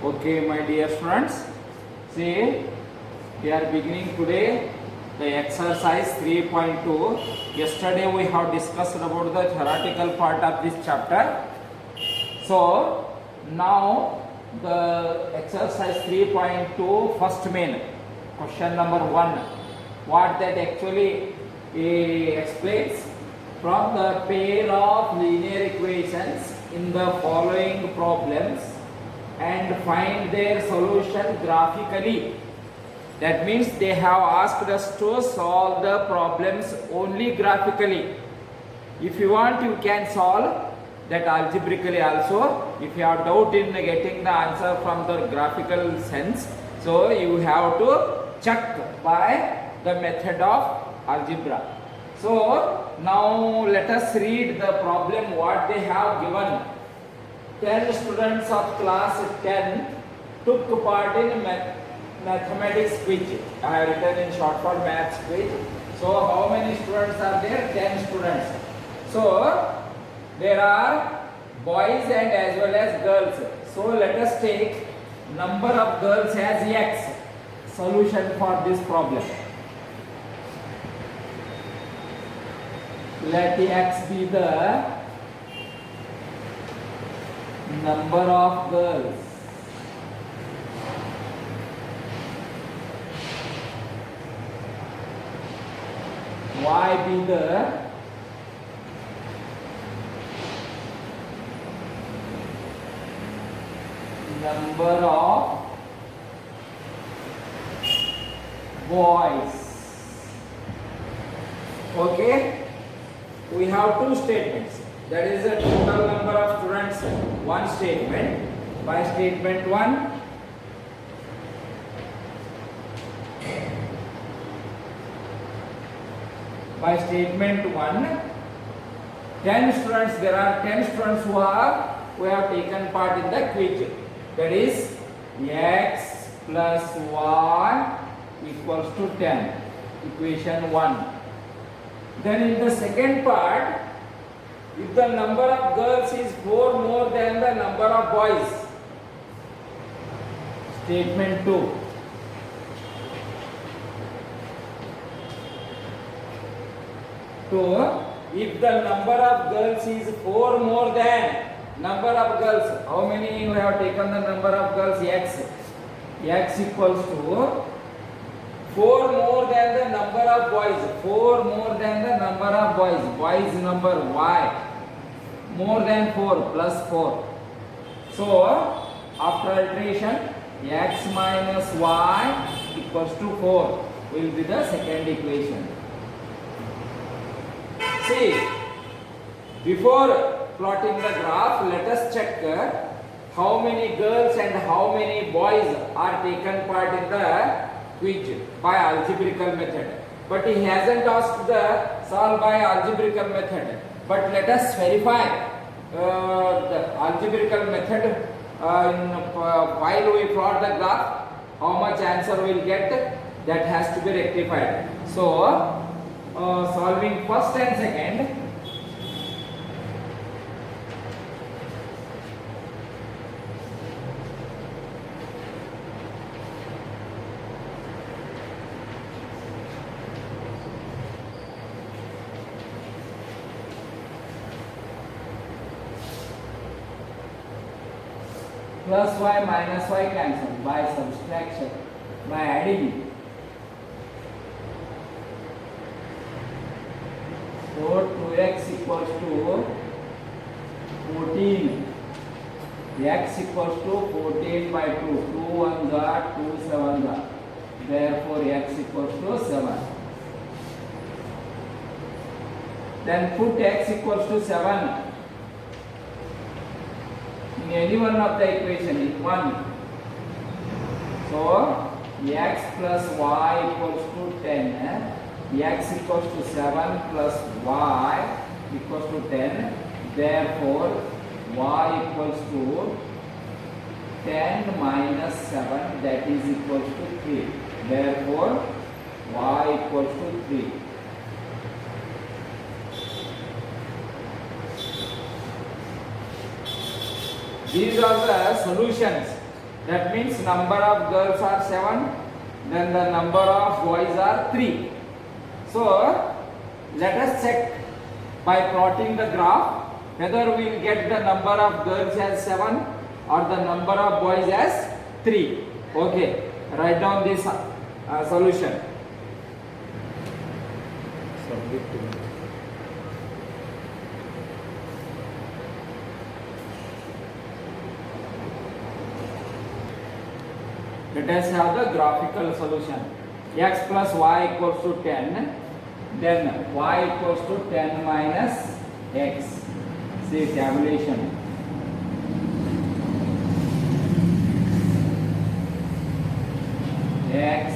Okay, my dear students, see, we are beginning today the exercise 3.2. Yesterday we have discussed about the theoretical part of this chapter. So, now the exercise 3.2 first main, question number 1. What that actually explains from the pair of linear equations in the following problems and find their solution graphically. That means they have asked us to solve the problems only graphically. If you want, you can solve that algebraically also. If you have doubt in getting the answer from the graphical sense, so you have to check by the method of algebra. So now let us read the problem what they have given. 10 students of class 10 took part in mathematics quiz. I have written in short form maths quiz. So how many students are there? 10 students. So there are boys and as well as girls. So let us take number of girls as x. Solution for this problem. Let x be the number of girls. Y be the number of boys. Okay, we have two statements. That is the total number of students, one statement. By statement 1, by statement 1, 10 students, there are 10 students who have taken part in the quiz. That is x plus y equals to 10, equation 1. Then in the second part, if the number of girls is 4 more than the number of boys, statement 2. So, if the number of girls is 4 more than number of girls, how many you have taken the number of girls? X. X equals to 4 more than the number of boys. 4 more than the number of boys. Boys number y. More than 4 plus 4. So, after alteration, x minus y equals to 4 will be the second equation. See, before plotting the graph, let us check how many girls and how many boys are taken part in the quiz by algebraical method. But he hasn't asked the solve by algebraical method. But let us verify the algebraical method while we plot the graph, how much answer we will get, that has to be rectified. So, solving first and second, plus y minus y cancel by subtraction, by adding. So 2x equals to 14. X equals to 14 by 2. 2 1s are 2 7s are. Therefore x equals to 7. Then put x equals to 7 in any one of the equation in 1. So x plus y equals to 10. X equals to 7 plus y equals to 10. Therefore y equals to 10 minus 7, that is equals to 3. Therefore y equals to 3. These are the solutions That means number of girls are 7, then the number of boys are 3. So let us check by plotting the graph whether we will get the number of girls as 7 or the number of boys as 3. Okay, write down this solution. Let us have the graphical solution. X plus y equals to 10, then y equals to 10 minus x. See tabulation. X,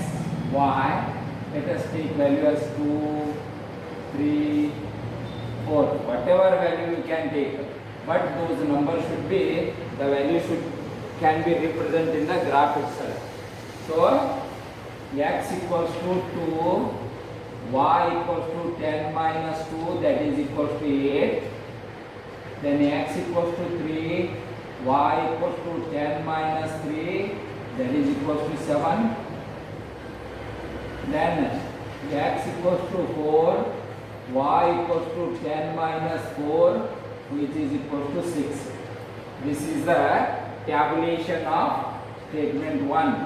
y, let us take value as 2, 3, 4, whatever value you can take, but those numbers should be, the value can be represented in the graph itself. So x equals to 2, y equals to 10 minus 2, that is equals to 8. Then x equals to 3, y equals to 10 minus 3, that is equals to 7. Then x equals to 4, y equals to 10 minus 4, which is equals to 6. This is the tabulation of statement 1.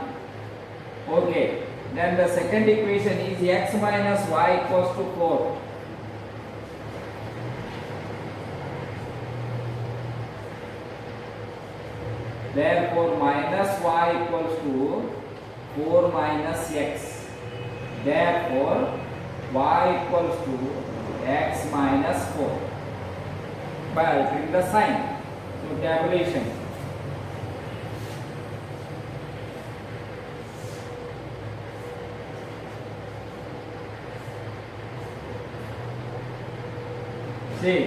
Okay, then the second equation is x minus y equals to 4. Therefore, minus y equals to 4 minus x. Therefore, y equals to x minus 4 by altering the sign. So, tabulation. See,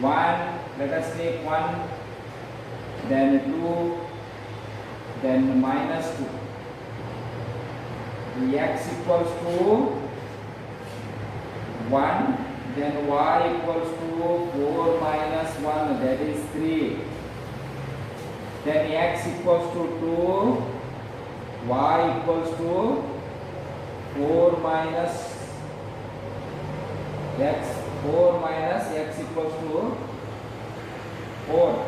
1, let us take 1, then 2, then minus 2. X equals to 1, then y equals to 4 minus 1, that is 3. Then x equals to 2, y equals to 4 minus x, 4 minus x equals to 4.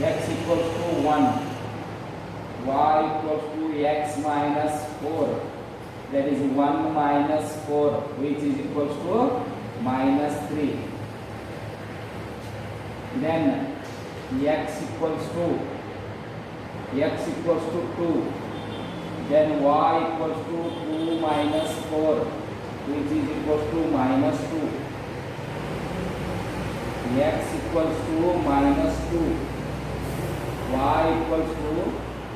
X equals to 1, y equals to x minus 4, that is 1 minus 4, which is equals to minus 3. Then x equals to 2, then y equals to 2 minus 4, which is equals to minus 2. X equals to minus 2, y equals to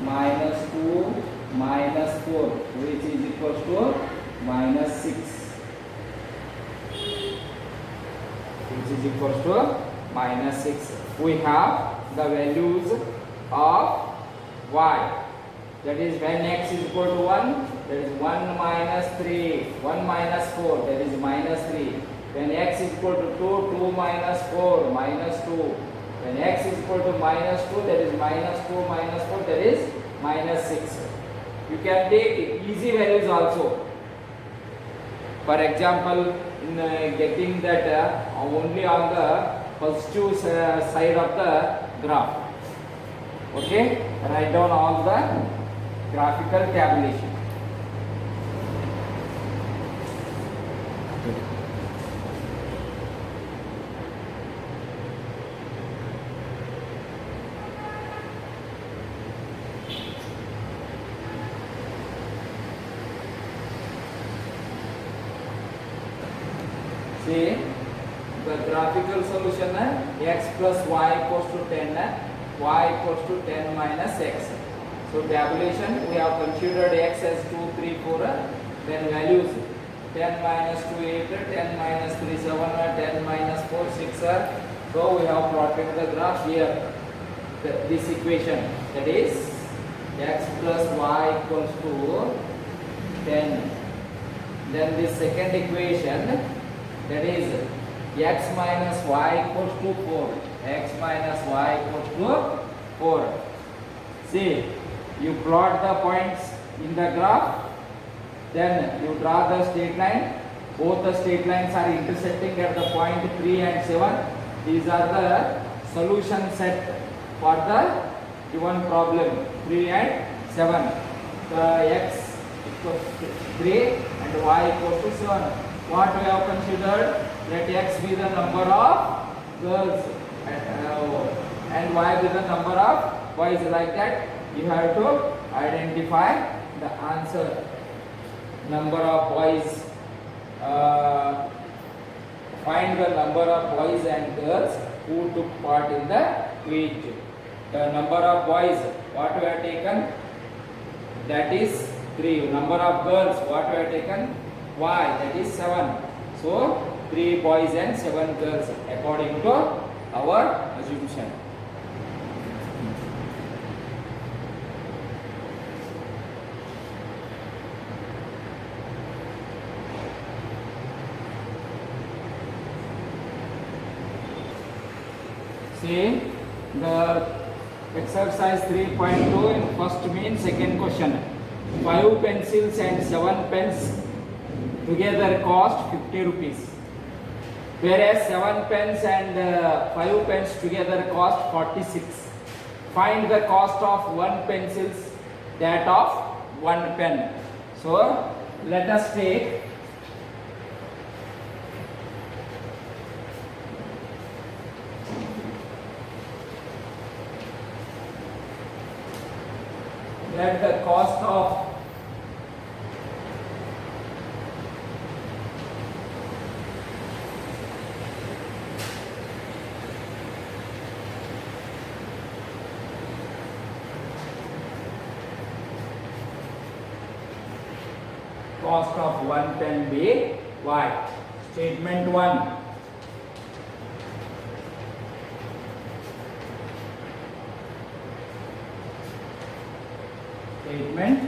minus 2 minus 4, which is equals to minus 6, which is equals to minus 6. We have the values of y, that is when x is equal to 1, that is 1 minus 3, 1 minus 4, that is minus 3. When x is equal to 2, 2 minus 4, minus 2. When x is equal to minus 2, that is minus 2 minus 4, that is minus 6. You can take easy values also. For example, in getting that only on the positive side of the graph. Okay, write down all the graphical tabulation. See, the graphical solution x plus y equals to 10, y equals to 10 minus x. So tabulation, we have considered x as 2, 3, 4, then values 10 minus 2, 8, 10 minus 3, 7, 10 minus 4, 6. So we have plotted the graph here, this equation, that is x plus y equals to 10. Then the second equation, that is x minus y equals to 4. X minus y equals to 4. See, you plot the points in the graph, then you draw the straight line. Both the straight lines are intersecting at the point 3 and 7. These are the solution set for the given problem 3 and 7. The x equals to 3 and y equals to 7. What we have considered? Let x be the number of girls and y be the number of boys. Like that, you have to identify the answer. Number of boys. Find the number of boys and girls who took part in the quiz. The number of boys, what we have taken, that is 3. Number of girls, what we have taken, y, that is 7. So 3 boys and 7 girls according to our assumption. See the exercise 3.2 in first mean second question. 5 pencils and 7 pens together cost 50 rupees. Whereas 7 pens and 5 pens together cost 46. Find the cost of 1 pencil, that of 1 pen. So let us take let the cost of cost of 1 pen be y. Statement 1. Statement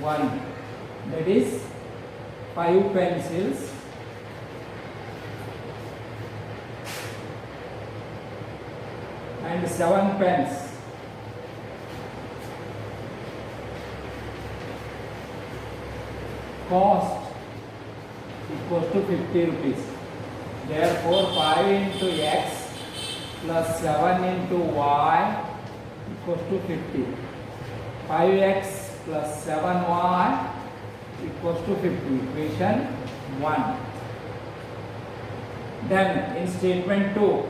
1, that is 5 pencils and 7 pens cost equals to 50 rupees. Therefore 5 into x plus 7 into y equals to 50. 5x plus 7y equals to 50. Equation 1. Then in statement 2,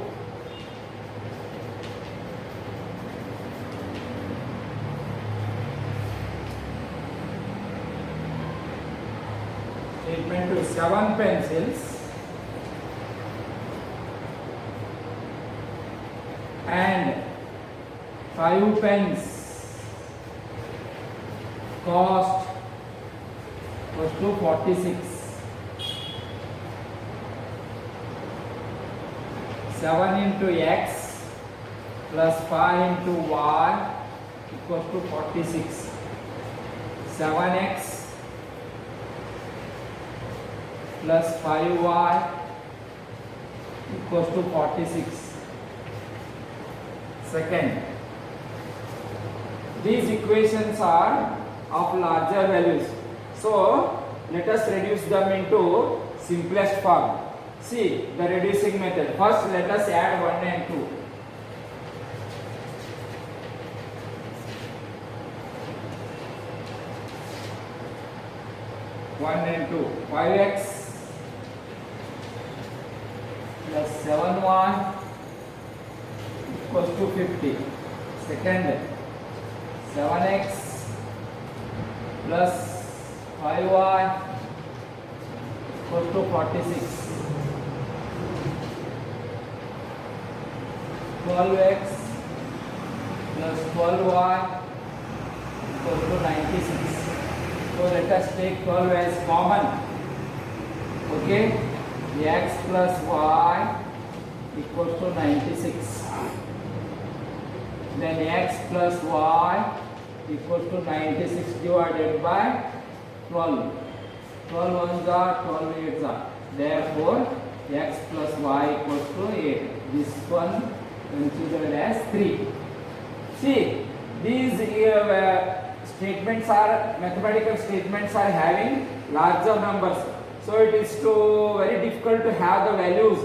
statement 2, 7 pencils and 5 pens cost was to 46. 7 into x plus 5 into y equals to 46. 7x plus 5y equals to 46. Second, these equations are of larger values, so let us reduce them into simplest form. See the reducing method. First let us add 1 and 2. One and 2. 5x plus 7y equals to 50. Second, 7x plus 5y equals to 46. 12x plus 12y equals to 96. So let us take 12 as common. Okay, x plus y equals to 96. Then x plus y equals to 96 divided by 12. 12 ones are 12 eights are. Therefore, x plus y equals to 8. This one considered as 3. See, these statements are mathematical statements are having larger numbers. So it is very difficult to have the values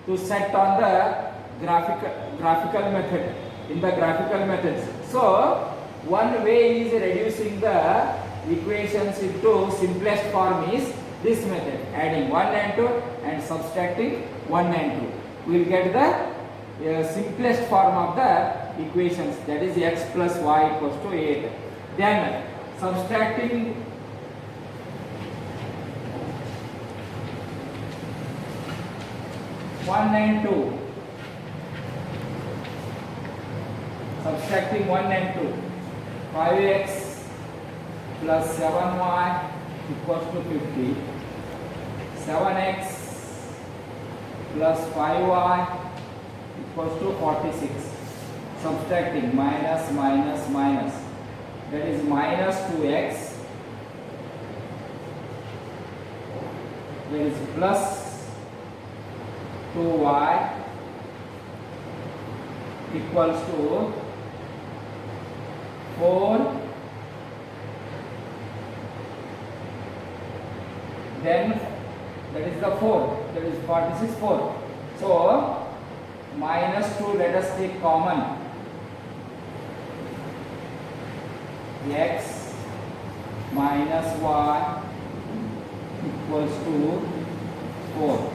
to set on the graphical method in the graphical methods. So one way is reducing the equations into simplest form is this method, adding 1 and 2 and subtracting 1 and 2. We will get the simplest form of the equations, that is x plus y equals to 8. Then subtracting one and two. Subtracting 1 and 2. 5x plus 7y equals to 50. 7x plus 5y equals to 46. Subtracting minus minus minus, that is minus 2x, that is plus 2y equals to 4. Then that is the 4, that is 46 4. So minus 2, let us take common. X minus y equals to 4.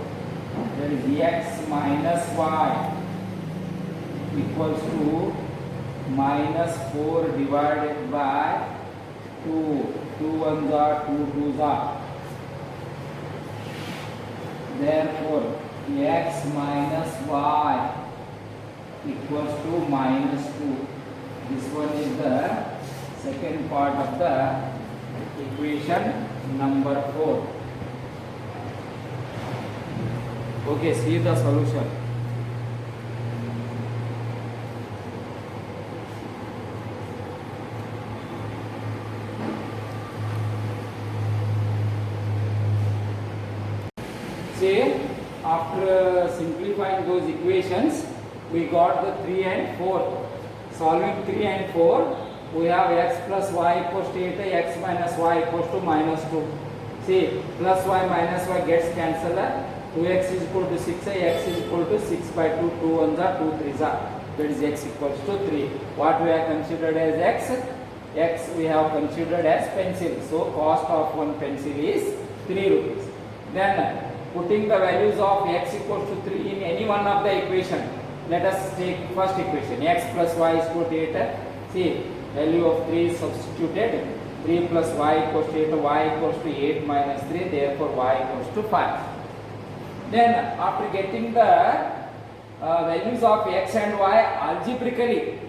That is x minus y equals to minus 4 divided by 2. 2 ones are 2 twos are. Therefore, x minus y equals to minus 2. This one is the second part of the equation number 4. Okay, see the solution. See, after simplifying those equations, we got the 3 and 4. Solving 3 and 4, we have x plus y equals to 8, x minus y equals to minus 2. See, plus y minus y gets cancelled. 2x is equal to 6, x is equal to 6 by 2, 2 ones are 2 threes are. That is x equals to 3. What we have considered as x? X we have considered as pencil. So cost of one pencil is 3 rupees. Then putting the values of x equals to 3 in any one of the equation. Let us take first equation, x plus y is equal to 8. See, value of 3 is substituted. 3 plus y equals to 8, y equals to 8 minus 3, therefore y equals to 5. Then after getting the values of x and y algebraically,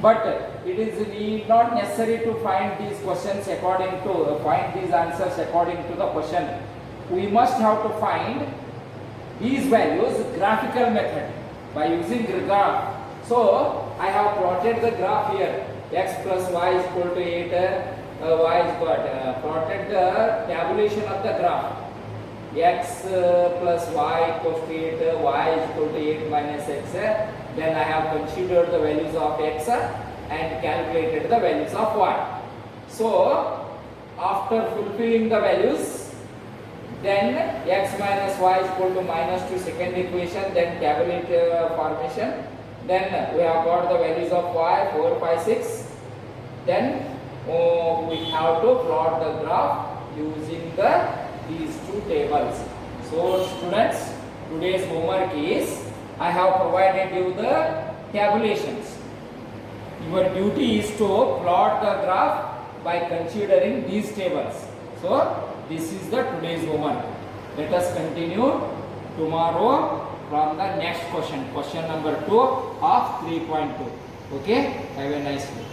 but it is not necessary to find these questions according to, find these answers according to the question. We must have to find these values graphical method by using graph. So I have plotted the graph here. X plus y is equal to 8. Y is got plotted the tabulation of the graph. X plus y equals to 8. Y is equal to 8 minus x. Then I have considered the values of x and calculated the values of y. So after fulfilling the values, then x minus y is equal to minus 2, second equation, then tabulate formation. Then we have got the values of y, 4, 5, 6. Then we have to plot the graph using these two tables. So students, today's homework is, I have provided you the tabulations. Your duty is to plot the graph by considering these tables. So this is the today's homework. Let us continue tomorrow from the next question, question number 2 of 3.2. Okay, have a nice day.